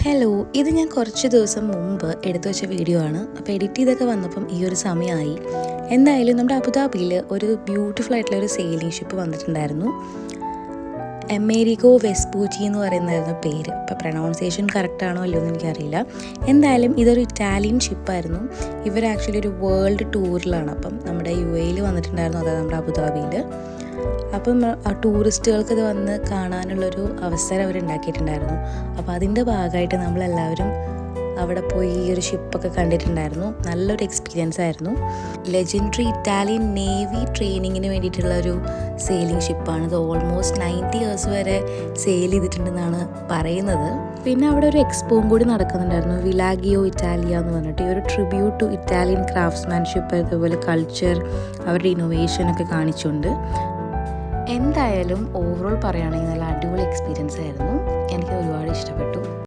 Hello, ഇത് ഞാൻ കുറച്ച് ദിവസം മുമ്പ് എടുത്തു വെച്ച വീഡിയോ ആണ്. അപ്പോൾ എഡിറ്റ് ചെയ്തൊക്കെ വന്നപ്പം ഈ ഒരു സമയമായി. എന്തായാലും നമ്മുടെ അബുദാബിയിൽ ഒരു ബ്യൂട്ടിഫുൾ ആയിട്ടുള്ള ഒരു സെയിലിംഗ് ഷിപ്പ് വന്നിട്ടുണ്ടായിരുന്നു. അമേരിക്കോ വെസ്പൂച്ചി എന്ന് പറയുന്നതായിരുന്നു പേര്. ഇപ്പോൾ പ്രൊണൗൺസിയേഷൻ കറക്റ്റാണോ അല്ലയോ എന്ന് എനിക്കറിയില്ല. എന്തായാലും ഇതൊരു ഇറ്റാലിയൻ ഷിപ്പായിരുന്നു. ഇവർ ആക്ച്വലി ഒരു വേൾഡ് ടൂറിലാണ്. അപ്പം നമ്മുടെ UAE വന്നിട്ടുണ്ടായിരുന്നു, അതായത് നമ്മുടെ അബുദാബിയിൽ. അപ്പം ആ ടൂറിസ്റ്റുകൾക്ക് ഇത് വന്ന് കാണാനുള്ളൊരു അവസരം അവരുണ്ടാക്കിയിട്ടുണ്ടായിരുന്നു. അപ്പോൾ അതിൻ്റെ ഭാഗമായിട്ട് നമ്മളെല്ലാവരും അവിടെ പോയി ഈ ഒരു ഷിപ്പൊക്കെ കണ്ടിട്ടുണ്ടായിരുന്നു. നല്ലൊരു എക്സ്പീരിയൻസ് ആയിരുന്നു. ലെജൻഡറി ഇറ്റാലിയൻ നേവി ട്രെയിനിങ്ങിന് വേണ്ടിയിട്ടുള്ള ഒരു സെയിലിംഗ് ഷിപ്പാണ്. ഇത് ഓൾമോസ്റ്റ് 90 ഇയേഴ്സ് വരെ സെയിൽ ചെയ്തിട്ടുണ്ടെന്നാണ് പറയുന്നത്. പിന്നെ അവിടെ ഒരു എക്സ്പോയും കൂടി നടക്കുന്നുണ്ടായിരുന്നു, വിലാഗിയോ ഇറ്റാലിയ എന്ന് പറഞ്ഞിട്ട്. ഈ ഒരു ട്രിബ്യൂട്ട് ടു ഇറ്റാലിയൻ ക്രാഫ്റ്റ്സ്മാൻഷിപ്പ്, അതുപോലെ കൾച്ചർ, അവരുടെ ഇന്നോവേഷനൊക്കെ കാണിച്ചുകൊണ്ട്. എന്തായാലും ഓവറോൾ പറയുകയാണെങ്കിൽ നല്ല അടിപൊളി എക്സ്പീരിയൻസ് ആയിരുന്നു. എനിക്ക് ഒരുപാട് ഇഷ്ടപ്പെട്ടു.